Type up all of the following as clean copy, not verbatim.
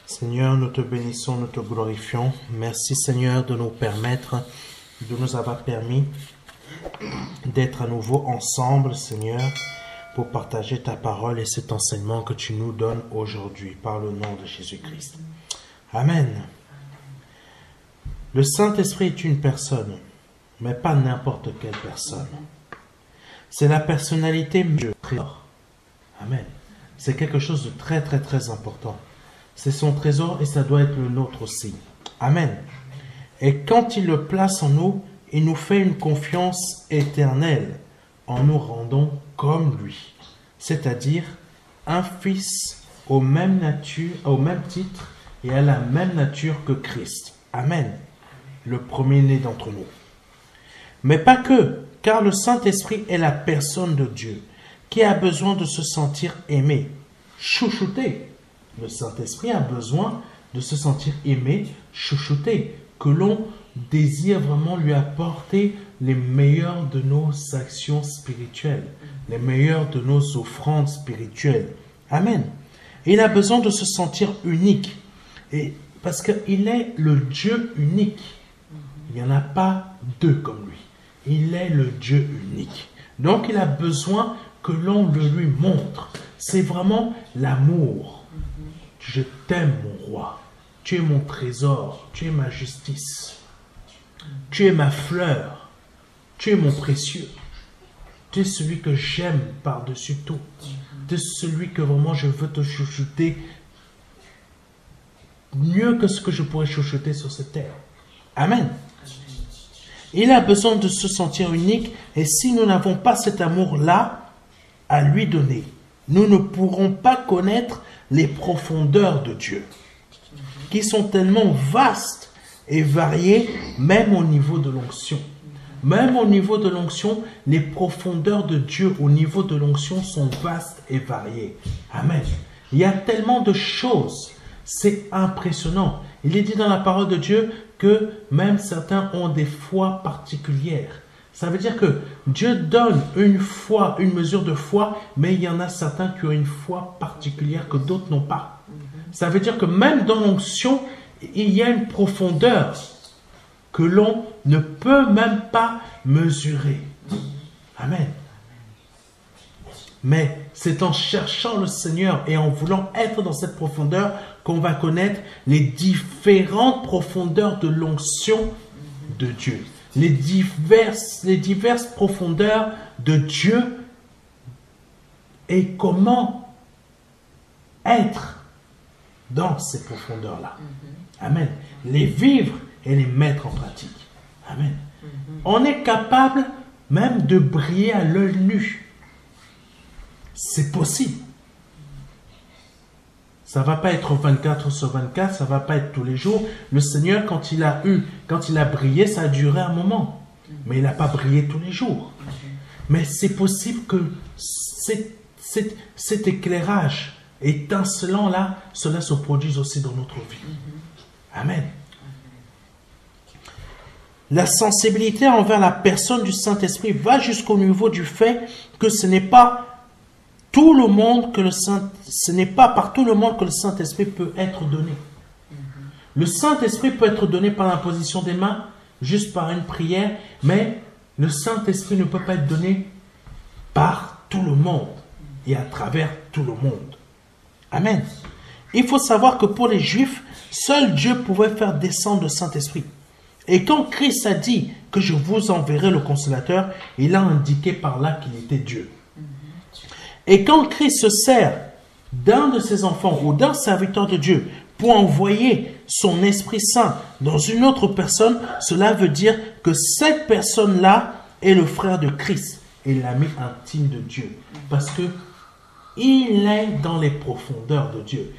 Seigneur, nous te bénissons, nous te glorifions. Merci Seigneur de nous permettre, de nous avoir permis d'être à nouveau ensemble, Seigneur, pour partager ta parole et cet enseignement que tu nous donnes aujourd'hui par le nom de Jésus-Christ. Amen. Le Saint-Esprit est une personne, mais pas n'importe quelle personne. C'est la personnalité de Dieu. Amen. C'est quelque chose de très très très important. C'est son trésor et ça doit être le nôtre aussi. Amen. Et quand il le place en nous, il nous fait une confiance éternelle en nous rendant comme lui. C'est-à-dire un fils au même titre et à la même nature que Christ. Amen. Le premier-né d'entre nous. Mais pas que, car le Saint-Esprit est la personne de Dieu qui a besoin de se sentir aimé, chouchouté. Le Saint-Esprit a besoin de se sentir aimé, chouchouté, que l'on désire vraiment lui apporter les meilleures de nos actions spirituelles, les meilleures de nos offrandes spirituelles. Amen. Et il a besoin de se sentir unique, et parce qu'il est le Dieu unique. Il n'y en a pas deux comme lui. Il est le Dieu unique. Donc il a besoin que l'on le lui montre. C'est vraiment l'amour. Je t'aime, mon roi. Tu es mon trésor. Tu es ma justice. Tu es ma fleur. Tu es mon précieux. Tu es celui que j'aime par-dessus tout. Tu es celui que vraiment je veux te chouchouter mieux que ce que je pourrais chouchouter sur cette terre. Amen. Il a besoin de se sentir unique et si nous n'avons pas cet amour-là à lui donner, nous ne pourrons pas connaître les profondeurs de Dieu, qui sont tellement vastes et variées, même au niveau de l'onction. Même au niveau de l'onction, les profondeurs de Dieu au niveau de l'onction sont vastes et variées. Amen. Il y a tellement de choses, c'est impressionnant. Il est dit dans la parole de Dieu que même certains ont des foi particulières. Ça veut dire que Dieu donne une foi, une mesure de foi, mais il y en a certains qui ont une foi particulière que d'autres n'ont pas. Ça veut dire que même dans l'onction, il y a une profondeur que l'on ne peut même pas mesurer. Amen. Mais c'est en cherchant le Seigneur et en voulant être dans cette profondeur qu'on va connaître les différentes profondeurs de l'onction de Dieu. Les diverses profondeurs de Dieu et comment être dans ces profondeurs-là. Amen. Les vivre et les mettre en pratique. Amen. On est capable même de briller à l'œil nu. C'est possible. Ça ne va pas être 24 sur 24, ça ne va pas être tous les jours. Le Seigneur, quand il a brillé, ça a duré un moment. Mais il n'a pas brillé tous les jours. Mais c'est possible que cet éclairage étincelant-là, cela se produise aussi dans notre vie. Amen. La sensibilité envers la personne du Saint-Esprit va jusqu'au niveau du fait que ce n'est pas tout le monde que ce n'est pas par tout le monde que le Saint-Esprit peut être donné. Le Saint-Esprit peut être donné par l'imposition des mains, juste par une prière, mais le Saint-Esprit ne peut pas être donné par tout le monde et à travers tout le monde. Amen. Il faut savoir que pour les Juifs, seul Dieu pouvait faire descendre le Saint-Esprit. Et quand Christ a dit que je vous enverrai le Consolateur, il a indiqué par là qu'il était Dieu. Et quand Christ se sert d'un de ses enfants ou d'un serviteur de Dieu pour envoyer son Esprit Saint dans une autre personne, cela veut dire que cette personne-là est le frère de Christ et l'ami intime de Dieu. Parce que il est dans les profondeurs de Dieu.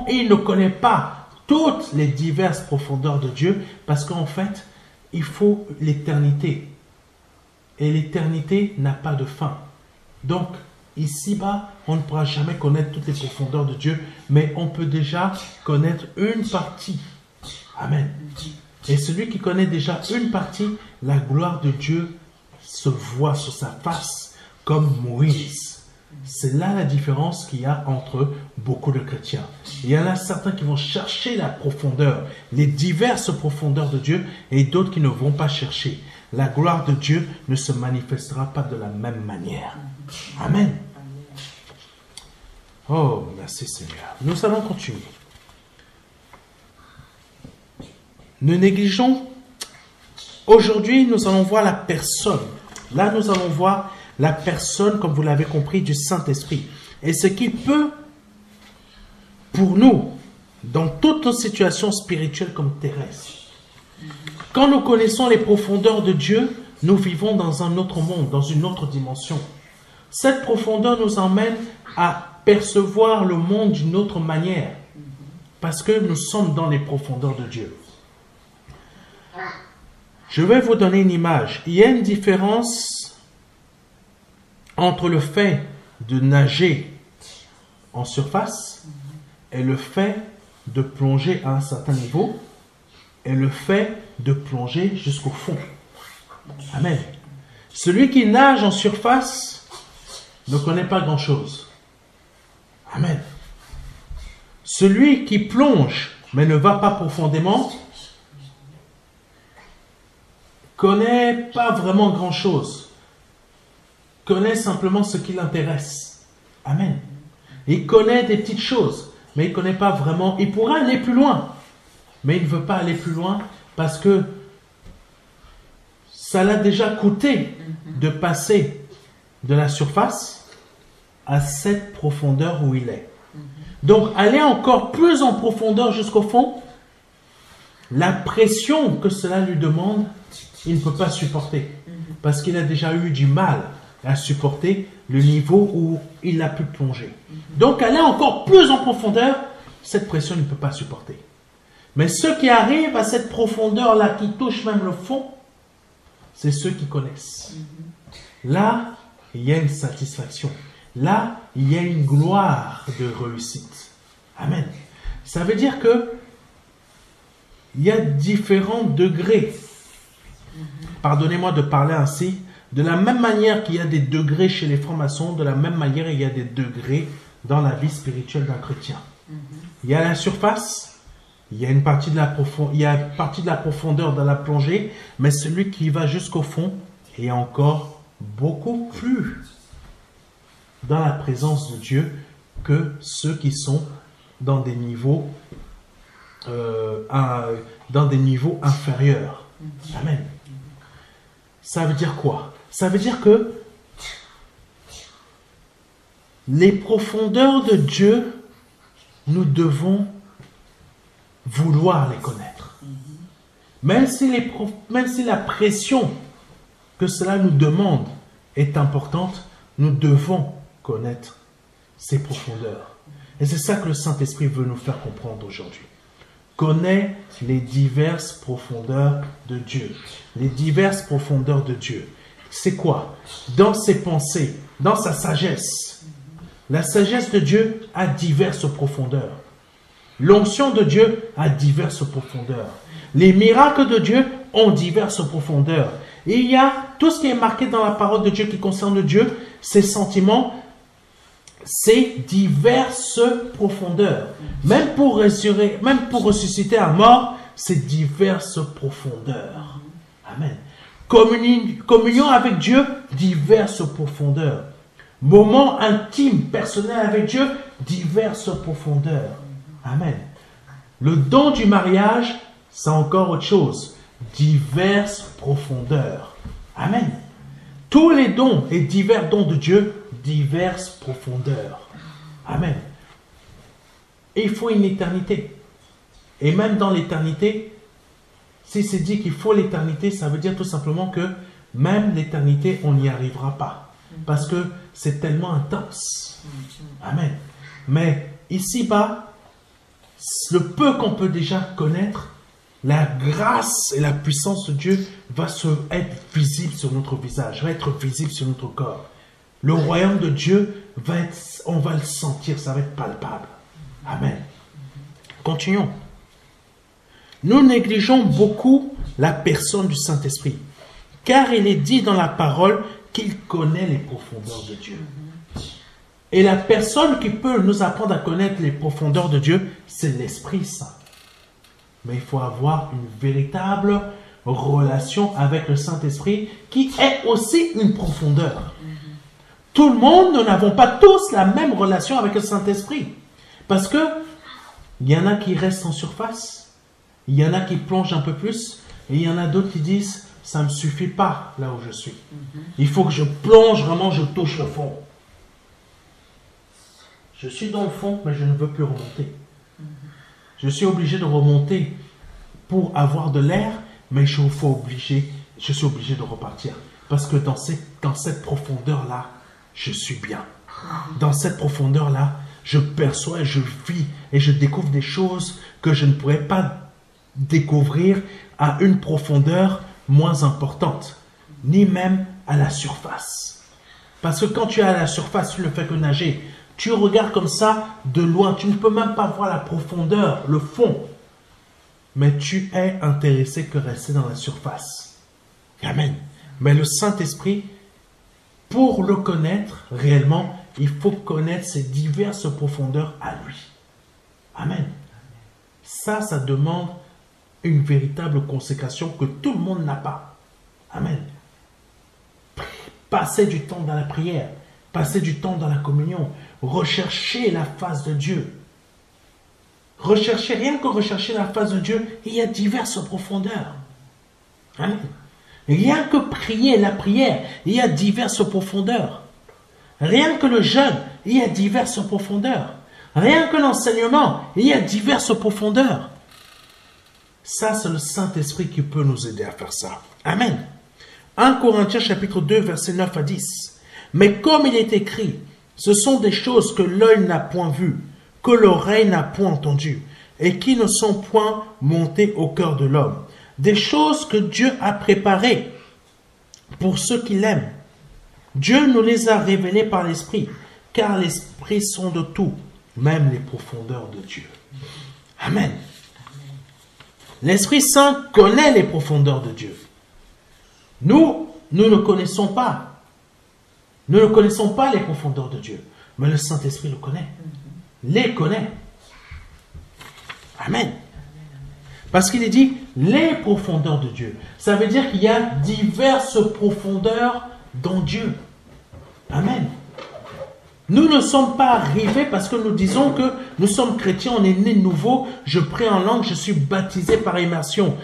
Il ne connaît pas toutes les diverses profondeurs de Dieu parce qu'en fait, il faut l'éternité. Et l'éternité n'a pas de fin. Donc, ici-bas, on ne pourra jamais connaître toutes les profondeurs de Dieu, mais on peut déjà connaître une partie. Amen. Et celui qui connaît déjà une partie, la gloire de Dieu se voit sur sa face, comme Moïse. C'est là la différence qu'il y a entre beaucoup de chrétiens. Il y en a certains qui vont chercher la profondeur, les diverses profondeurs de Dieu, et d'autres qui ne vont pas chercher. La gloire de Dieu ne se manifestera pas de la même manière. Amen. Oh, merci Seigneur. Nous allons continuer. Ne négligeons. Aujourd'hui, nous allons voir la personne. Là, nous allons voir la personne, comme vous l'avez compris, du Saint-Esprit. Et ce qui peut, pour nous, dans toutes nos situations spirituelles comme terrestres, quand nous connaissons les profondeurs de Dieu, nous vivons dans un autre monde, dans une autre dimension. Cette profondeur nous emmène à percevoir le monde d'une autre manière, parce que nous sommes dans les profondeurs de Dieu. Je vais vous donner une image. Il y a une différence entre le fait de nager en surface et le fait de plonger à un certain niveau et le fait de plonger jusqu'au fond. Amen. Celui qui nage en surface ne connaît pas grand-chose. Amen. Celui qui plonge mais ne va pas profondément connaît pas vraiment grand-chose. Connaît simplement ce qui l'intéresse. Amen. Il connaît des petites choses, mais il ne connaît pas vraiment. Il pourrait aller plus loin, mais il ne veut pas aller plus loin parce que ça l'a déjà coûté de passer de la surface à cette profondeur où il est. Donc, aller encore plus en profondeur jusqu'au fond, la pression que cela lui demande, il ne peut pas supporter parce qu'il a déjà eu du mal à supporter le niveau où il a pu plonger. Donc, aller encore plus en profondeur, cette pression, il ne peut pas supporter. Mais ceux qui arrivent à cette profondeur-là, qui touchent même le fond, c'est ceux qui connaissent. Là, il y a une satisfaction. Là, il y a une gloire de réussite. Amen. Ça veut dire que il y a différents degrés. Pardonnez-moi de parler ainsi. De la même manière qu'il y a des degrés chez les francs-maçons, de la même manière, il y a des degrés dans la vie spirituelle d'un chrétien. Il y a la surface, il y a une partie de la profondeur dans la plongée, mais celui qui va jusqu'au fond est encore beaucoup plus dans la présence de Dieu que ceux qui sont dans des niveaux, inférieurs. Amen. Ça veut dire quoi? Ça veut dire que les profondeurs de Dieu, nous devons vouloir les connaître. Même si la pression que cela nous demande est importante, nous devons connaître ces profondeurs. Et c'est ça que le Saint-Esprit veut nous faire comprendre aujourd'hui. Connais les diverses profondeurs de Dieu. Les diverses profondeurs de Dieu. C'est quoi? Dans ses pensées, dans sa sagesse. La sagesse de Dieu a diverses profondeurs. L'onction de Dieu a diverses profondeurs. Les miracles de Dieu ont diverses profondeurs. Et il y a tout ce qui est marqué dans la parole de Dieu qui concerne Dieu, ses sentiments, c'est diverses profondeurs. Même pour ressusciter un mort, c'est diverses profondeurs. Amen. Communion avec Dieu, diverses profondeurs. Moment intime, personnel avec Dieu, diverses profondeurs. Amen. Le don du mariage, c'est encore autre chose. Diverses profondeurs. Amen. Tous les dons et divers dons de Dieu, diverses profondeurs. Amen. Et il faut une éternité. Et même dans l'éternité, si c'est dit qu'il faut l'éternité, ça veut dire tout simplement que même l'éternité, on n'y arrivera pas. Parce que c'est tellement intense. Amen. Mais ici-bas, le peu qu'on peut déjà connaître, la grâce et la puissance de Dieu va être visible sur notre visage, va être visible sur notre corps. Le royaume de Dieu on va le sentir, ça va être palpable. Amen. Continuons. Nous négligeons beaucoup la personne du Saint-Esprit, car il est dit dans la parole qu'il connaît les profondeurs de Dieu. Et la personne qui peut nous apprendre à connaître les profondeurs de Dieu, c'est l'Esprit Saint. Mais il faut avoir une véritable relation avec le Saint-Esprit qui est aussi une profondeur. Tout le monde, nous n'avons pas tous la même relation avec le Saint-Esprit. Parce que il y en a qui restent en surface, il y en a qui plongent un peu plus, et il y en a d'autres qui disent, ça ne me suffit pas là où je suis. Il faut que je plonge vraiment, je touche le fond. Je suis dans le fond, mais je ne veux plus remonter. Je suis obligé de remonter pour avoir de l'air, mais je suis obligé de repartir. Parce que dans cette profondeur-là, je suis bien. Dans cette profondeur-là, je perçois, je vis et je découvre des choses que je ne pourrais pas découvrir à une profondeur moins importante, ni même à la surface. Parce que quand tu es à la surface, tu ne fais que nager. Tu regardes comme ça de loin, tu ne peux même pas voir la profondeur, le fond. Mais tu es intéressé que rester dans la surface. Amen. Mais le Saint-Esprit, pour le connaître réellement, il faut connaître ces diverses profondeurs à lui. Amen. Ça demande une véritable consécration que tout le monde n'a pas. Amen. Passer du temps dans la prière, passer du temps dans la communion, rechercher la face de Dieu. Rien que rechercher la face de Dieu, il y a diverses profondeurs. Amen. Rien que prier la prière, il y a diverses profondeurs. Rien que le jeûne, il y a diverses profondeurs. Rien que l'enseignement, il y a diverses profondeurs. Ça, c'est le Saint-Esprit qui peut nous aider à faire ça. Amen. 1 Corinthiens chapitre 2, versets 9 à 10. Mais comme il est écrit, ce sont des choses que l'œil n'a point vues, que l'oreille n'a point entendues, et qui ne sont point montées au cœur de l'homme. Des choses que Dieu a préparées pour ceux qui l'aiment. Dieu nous les a révélées par l'Esprit, car l'Esprit sonde tout, même les profondeurs de Dieu. Amen. L'Esprit Saint connaît les profondeurs de Dieu. Nous ne connaissons pas. Nous ne connaissons pas les profondeurs de Dieu. Mais le Saint-Esprit le connaît. Les connaît. Amen. Parce qu'il est dit les profondeurs de Dieu. Ça veut dire qu'il y a diverses profondeurs dans Dieu. Amen. Nous ne sommes pas arrivés parce que nous disons que nous sommes chrétiens, on est nés de nouveau, je prie en langue, je suis baptisé par immersion,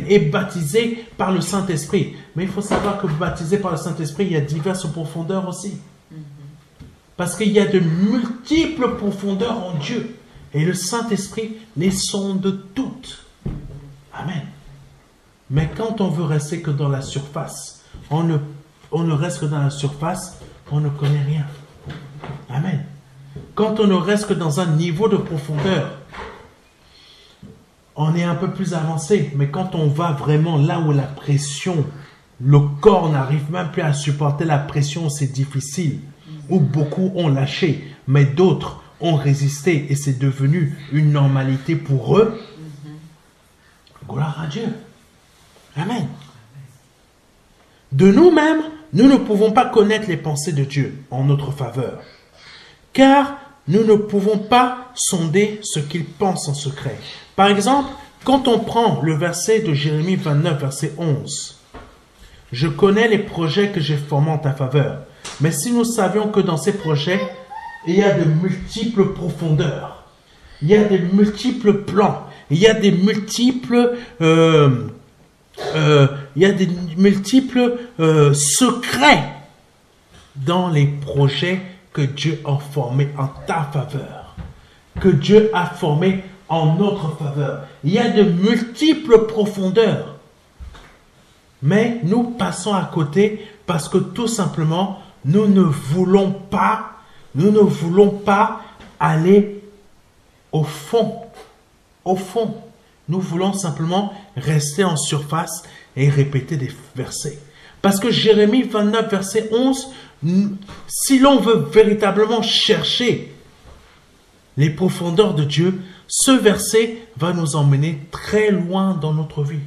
et baptisé par le Saint-Esprit. Mais il faut savoir que baptisé par le Saint-Esprit, il y a diverses profondeurs aussi. Parce qu'il y a de multiples profondeurs en Dieu. Et le Saint-Esprit les sonde toutes. Amen. Mais quand on veut rester que dans la surface, on ne reste que dans la surface, on ne connaît rien. Amen. Quand on ne reste que dans un niveau de profondeur, on est un peu plus avancé. Mais quand on va vraiment là où la pression, le corps n'arrive même plus à supporter la pression, c'est difficile. Où beaucoup ont lâché, mais d'autres ont résisté et c'est devenu une normalité pour eux. Gloire à Dieu. Amen. De nous-mêmes, nous ne pouvons pas connaître les pensées de Dieu en notre faveur, car nous ne pouvons pas sonder ce qu'il pense en secret. Par exemple, quand on prend le verset de Jérémie 29, verset 11, « Je connais les projets que j'ai formés en ta faveur, mais si nous savions que dans ces projets, il y a de multiples profondeurs, il y a de multiples plans, il y a des multiples... secrets dans les projets que Dieu a formés en ta faveur, que Dieu a formés en notre faveur. Il y a de multiples profondeurs. Mais nous passons à côté parce que tout simplement, nous ne voulons pas aller au fond. Au fond. Nous voulons simplement rester en surface et répéter des versets. Parce que Jérémie 29, verset 11, si l'on veut véritablement chercher les profondeurs de Dieu, ce verset va nous emmener très loin dans notre vie.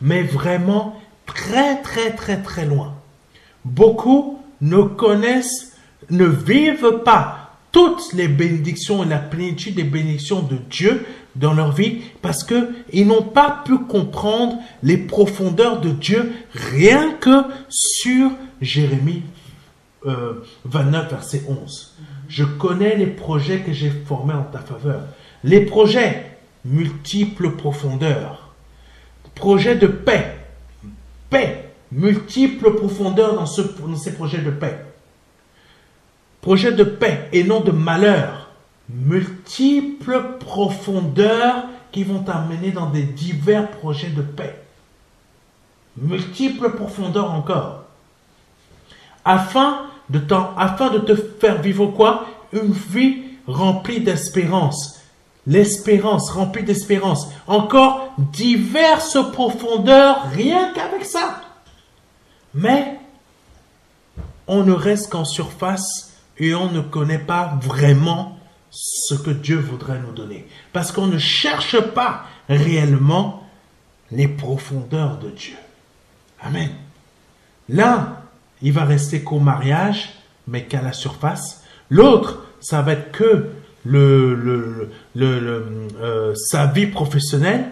Mais vraiment très, très, très, très loin. Beaucoup ne connaissent ne vivent pas toutes les bénédictions et la plénitude des bénédictions de Dieu dans leur vie parce qu'ils n'ont pas pu comprendre les profondeurs de Dieu rien que sur Jérémie 29, verset 11. Je connais les projets que j'ai formés en ta faveur. Les projets, multiples profondeurs. Projets de paix. Paix, multiples profondeurs dans ces projets de paix. Projets de paix et non de malheur. Multiples profondeurs qui vont t'amener dans des divers projets de paix. Multiples profondeurs encore. Afin de te faire vivre quoi? Une vie remplie d'espérance. L'espérance, remplie d'espérance. Encore diverses profondeurs, rien qu'avec ça. Mais on ne reste qu'en surface et on ne connaît pas vraiment ce que Dieu voudrait nous donner. Parce qu'on ne cherche pas réellement les profondeurs de Dieu. Amen. L'un, il va rester qu'au mariage, mais qu'à la surface. L'autre, ça va être que sa vie professionnelle.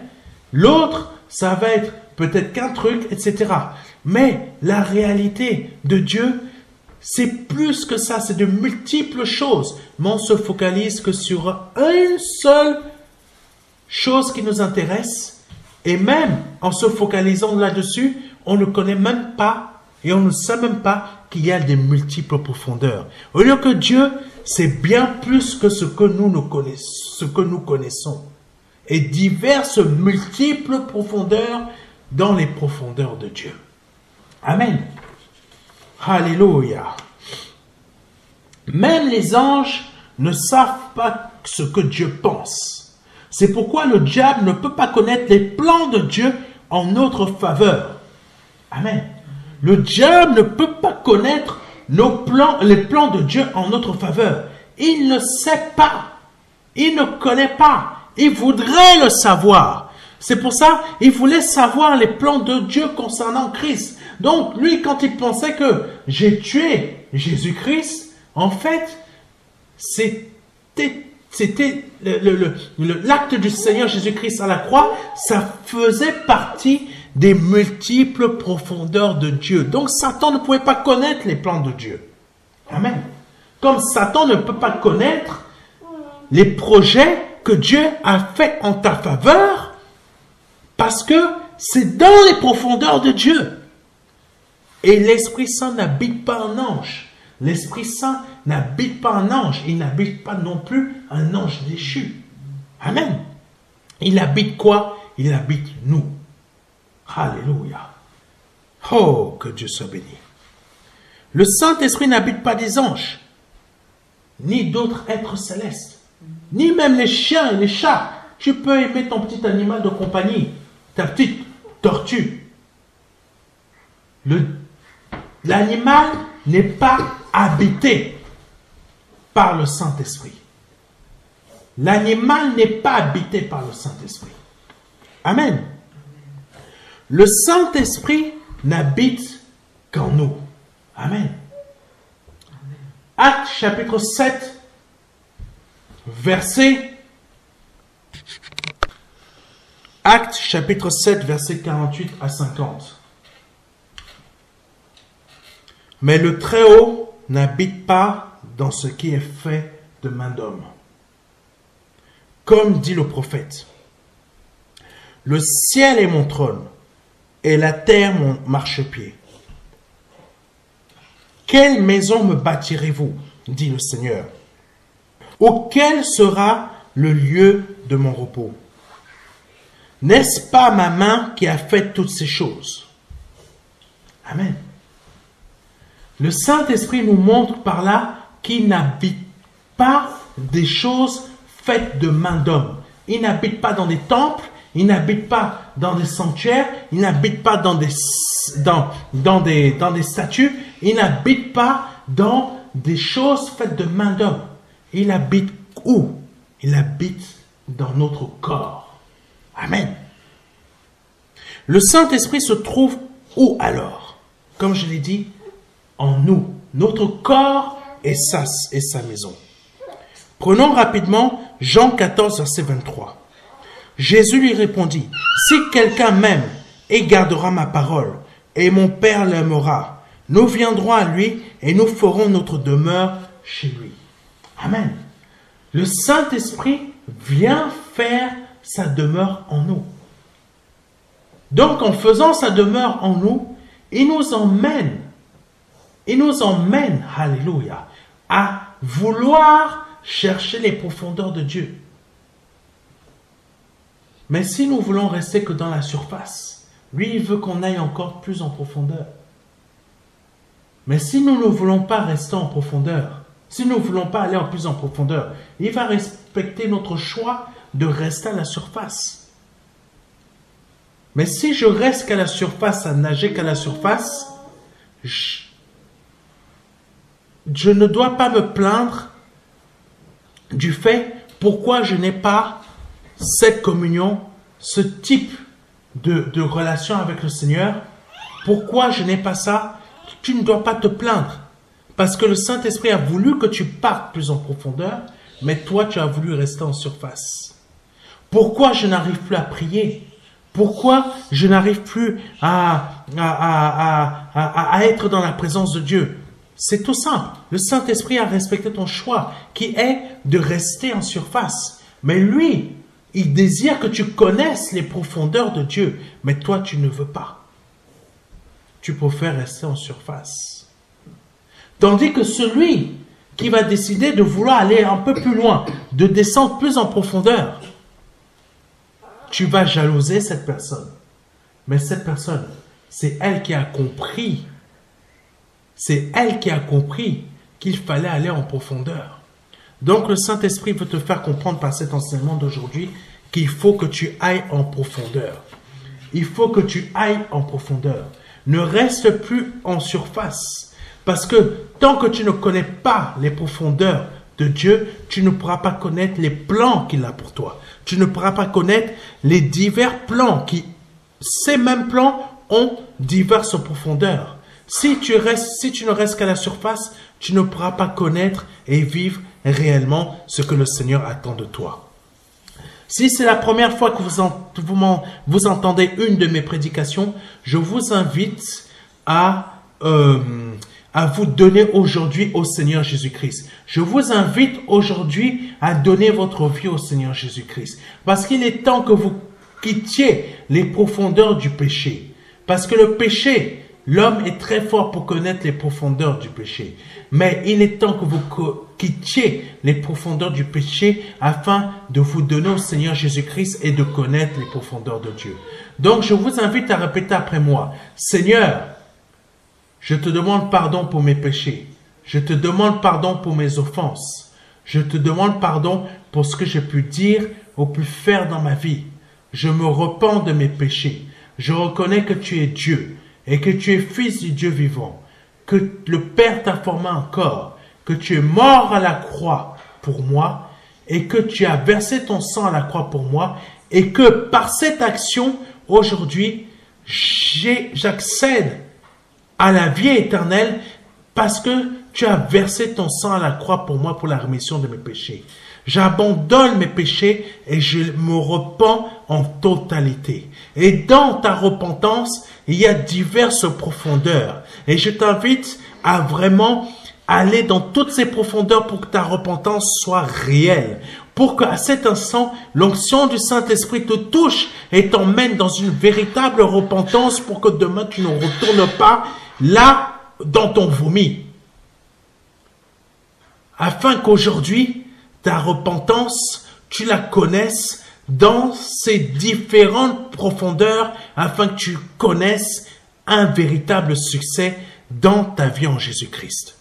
L'autre, ça va être peut-être qu'un truc, etc. Mais la réalité de Dieu, c'est plus que ça, c'est de multiples choses. Mais on se focalise que sur une seule chose qui nous intéresse. Et même en se focalisant là-dessus, on ne connaît même pas et on ne sait même pas qu'il y a des multiples profondeurs. Au lieu que Dieu, c'est bien plus que ce que nous connaissons. Et diverses multiples profondeurs dans les profondeurs de Dieu. Amen. Alléluia. Même les anges ne savent pas ce que Dieu pense. C'est pourquoi le diable ne peut pas connaître les plans de Dieu en notre faveur. Amen. Le diable ne peut pas connaître les plans de Dieu en notre faveur. Il ne sait pas. Il ne connaît pas. Il voudrait le savoir. C'est pour ça qu'il voulait savoir les plans de Dieu concernant Christ. Donc, lui, quand il pensait que j'ai tué Jésus-Christ, en fait, c'était l'acte du Seigneur Jésus-Christ à la croix, ça faisait partie des multiples profondeurs de Dieu. Donc, Satan ne pouvait pas connaître les plans de Dieu. Amen. Comme Satan ne peut pas connaître les projets que Dieu a fait en ta faveur, parce que c'est dans les profondeurs de Dieu. Et l'Esprit Saint n'habite pas un ange. L'Esprit Saint n'habite pas un ange. Il n'habite pas non plus un ange déchu. Amen. Il habite quoi? Il habite nous. Alléluia. Oh, que Dieu soit béni. Le Saint-Esprit n'habite pas des anges, ni d'autres êtres célestes, ni même les chiens et les chats. Tu peux aimer ton petit animal de compagnie, ta petite tortue. L'animal n'est pas habité par le Saint-Esprit. L'animal n'est pas habité par le Saint-Esprit. Amen. Le Saint-Esprit n'habite qu'en nous. Amen. Actes chapitre 7, Actes chapitre 7, versets 48 à 50. Mais le Très-Haut n'habite pas dans ce qui est fait de main d'homme. Comme dit le prophète, le ciel est mon trône et la terre mon marchepied. Quelle maison me bâtirez-vous, dit le Seigneur? Ou quel sera le lieu de mon repos? N'est-ce pas ma main qui a fait toutes ces choses? Amen. Le Saint-Esprit nous montre par là qu'il n'habite pas des choses faites de main d'homme. Il n'habite pas dans des temples, il n'habite pas dans des sanctuaires, il n'habite pas dans des statues, il n'habite pas dans des choses faites de main d'homme. Il habite où? Il habite dans notre corps. Amen. Le Saint-Esprit se trouve où alors? Comme je l'ai dit, en nous. Notre corps et sa maison. Prenons rapidement Jean 14, verset 23. Jésus lui répondit, « Si quelqu'un m'aime et gardera ma parole, et mon Père l'aimera, nous viendrons à lui et nous ferons notre demeure chez lui. » Amen. Le Saint-Esprit vient faire sa demeure en nous. Donc, en faisant sa demeure en nous, il nous emmène, alléluia, à vouloir chercher les profondeurs de Dieu. Mais si nous voulons rester que dans la surface, lui, il veut qu'on aille encore plus en profondeur. Mais si nous ne voulons pas rester en profondeur, si nous ne voulons pas aller en plus en profondeur, il va respecter notre choix de rester à la surface. Mais si je reste qu'à la surface, à nager qu'à la surface, je ne dois pas me plaindre du fait pourquoi je n'ai pas cette communion, ce type de relation avec le Seigneur. Pourquoi je n'ai pas ça? Tu ne dois pas te plaindre. Parce que le Saint-Esprit a voulu que tu partes plus en profondeur, mais toi, tu as voulu rester en surface. Pourquoi je n'arrive plus à prier? Pourquoi je n'arrive plus à être dans la présence de Dieu? C'est tout simple. Le Saint-Esprit a respecté ton choix, qui est de rester en surface. Mais lui, il désire que tu connaisses les profondeurs de Dieu, mais toi, tu ne veux pas. Tu préfères rester en surface. Tandis que celui qui va décider de vouloir aller un peu plus loin, de descendre plus en profondeur, tu vas jalouser cette personne. Mais cette personne, c'est elle qui a compris. C'est elle qui a compris qu'il fallait aller en profondeur. Donc le Saint-Esprit veut te faire comprendre par cet enseignement d'aujourd'hui qu'il faut que tu ailles en profondeur. Il faut que tu ailles en profondeur. Ne reste plus en surface. Parce que tant que tu ne connais pas les profondeurs de Dieu, tu ne pourras pas connaître les plans qu'il a pour toi. Tu ne pourras pas connaître les divers plans qui, ces mêmes plans ont diverses profondeurs. Si tu ne restes qu'à la surface, tu ne pourras pas connaître et vivre réellement ce que le Seigneur attend de toi. Si c'est la première fois que vous entendez une de mes prédications, je vous invite à vous donner aujourd'hui au Seigneur Jésus-Christ. Je vous invite aujourd'hui à donner votre vie au Seigneur Jésus-Christ. Parce qu'il est temps que vous quittiez les profondeurs du péché. Parce que le péché, l'homme est très fort pour connaître les profondeurs du péché. Mais il est temps que vous quittiez les profondeurs du péché afin de vous donner au Seigneur Jésus-Christ et de connaître les profondeurs de Dieu. Donc je vous invite à répéter après moi. Seigneur, je te demande pardon pour mes péchés. Je te demande pardon pour mes offenses. Je te demande pardon pour ce que j'ai pu dire ou pu faire dans ma vie. Je me repens de mes péchés. Je reconnais que tu es Dieu et que tu es fils du Dieu vivant, que le Père t'a formé un corps, que tu es mort à la croix pour moi et que tu as versé ton sang à la croix pour moi et que par cette action, aujourd'hui, j'accède à la vie éternelle parce que tu as versé ton sang à la croix pour moi pour la rémission de mes péchés. J'abandonne mes péchés et je me repens en totalité. Et dans ta repentance, il y a diverses profondeurs. Et je t'invite à vraiment aller dans toutes ces profondeurs pour que ta repentance soit réelle. Pour qu'à cet instant, l'onction du Saint-Esprit te touche et t'emmène dans une véritable repentance pour que demain tu ne retournes pas là dans ton vomi. Afin qu'aujourd'hui, ta repentance, tu la connaisses dans ces différentes profondeurs afin que tu connaisses un véritable succès dans ta vie en Jésus-Christ.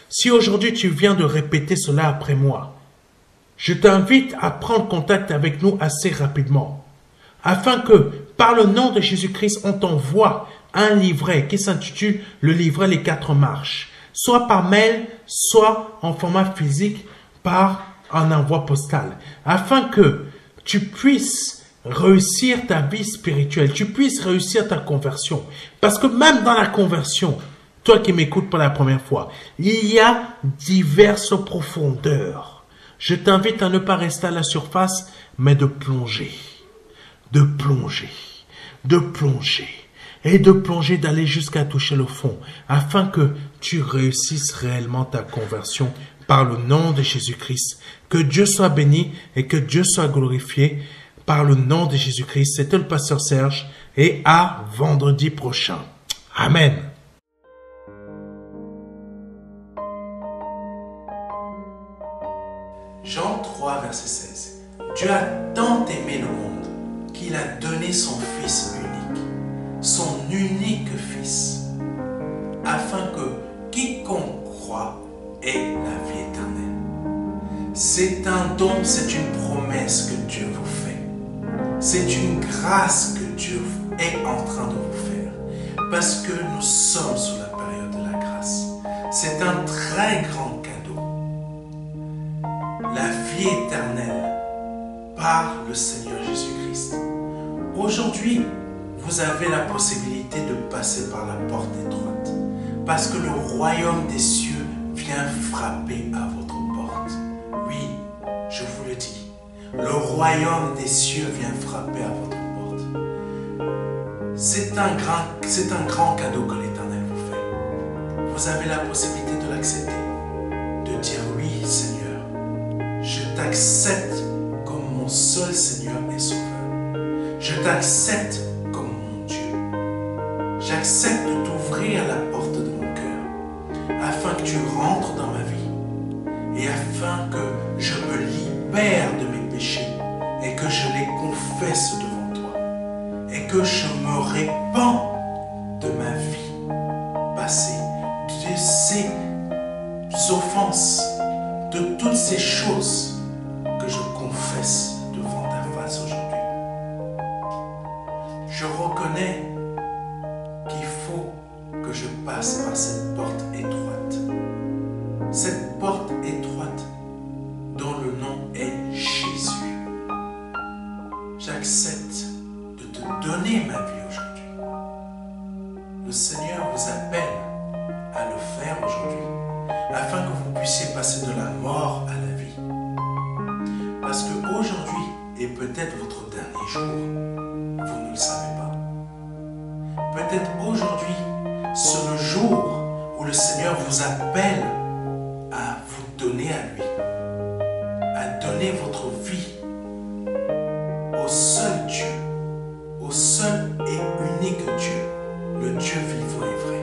Si aujourd'hui tu viens de répéter cela après moi, je t'invite à prendre contact avec nous assez rapidement afin que par le nom de Jésus-Christ, on t'envoie un livret qui s'intitule le livret Les 4 marches, soit par mail, soit en format physique par un envoi postal, afin que tu puisses réussir ta vie spirituelle, tu puisses réussir ta conversion. Parce que même dans la conversion, toi qui m'écoutes pour la première fois, il y a diverses profondeurs. Je t'invite à ne pas rester à la surface, mais de plonger, de plonger, de plonger, et de plonger, d'aller jusqu'à toucher le fond, afin que tu réussisses réellement ta conversion par le nom de Jésus-Christ. Que Dieu soit béni et que Dieu soit glorifié par le nom de Jésus-Christ. C'était le pasteur Serge et à vendredi prochain. Amen. Jean 3, verset 16. Dieu a tant aimé le monde qu'il a donné son Fils unique, son unique Fils, afin que quiconque croit ait la vie éternelle. C'est un don, c'est une promesse que Dieu vous fait. C'est une grâce que Dieu est en train de vous faire. Parce que nous sommes sous la période de la grâce. C'est un très grand cadeau. La vie éternelle par le Seigneur Jésus-Christ. Aujourd'hui, vous avez la possibilité de passer par la porte étroite. Parce que le royaume des cieux vient frapper à votre porte. Oui, je vous le dis. Le royaume des cieux vient frapper à votre porte. C'est un grand cadeau que l'Éternel vous fait. Vous avez la possibilité de l'accepter. De dire oui, Seigneur. Je t'accepte comme mon seul Seigneur et Sauveur. Je t'accepte comme mon Dieu. J'accepte de t'ouvrir la porte de mon cœur afin que tu rentres dans ma vie et afin que je me libère de mes péchés et que je les confesse devant toi et que je me répands de ma vie passée, de ces offenses, de toutes ces choses que je confesse devant ta face aujourd'hui. Je reconnais qu'il faut que je passe par cette porte étroite. Cette porte étroite dont le nom est Jésus. J'accepte de te donner ma vie aujourd'hui. Le Seigneur vous appelle à le faire aujourd'hui afin que vous puissiez passer de la mort à la vie. Parce qu'aujourd'hui est peut-être votre dernier jour. Vous ne le savez pas. Peut-être aujourd'hui, c'est le jour où le Seigneur vous appelle à vous donner à lui, à donner votre vie au seul Dieu, au seul et unique Dieu, le Dieu vivant et vrai.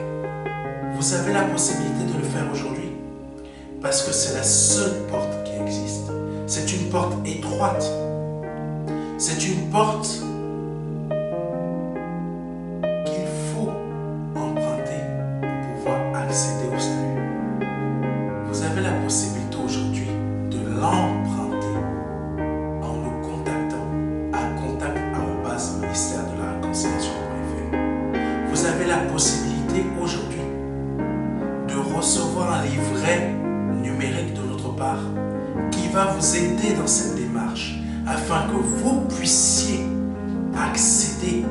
Vous avez la possibilité de le faire aujourd'hui parce que c'est la seule porte qui existe. C'est une porte étroite. C'est une porte qu'il faut emprunter pour pouvoir accéder au salut. Vous avez la possibilité aujourd'hui de l'emprunter en nous contactant à contact@ministère de la réconciliation.fr. Vous avez la possibilité aujourd'hui de recevoir un livret numérique de notre part qui va vous aider dans cette démarche afin que vous puissiez accéder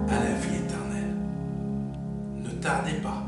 à la vie éternelle. Ne tardez pas.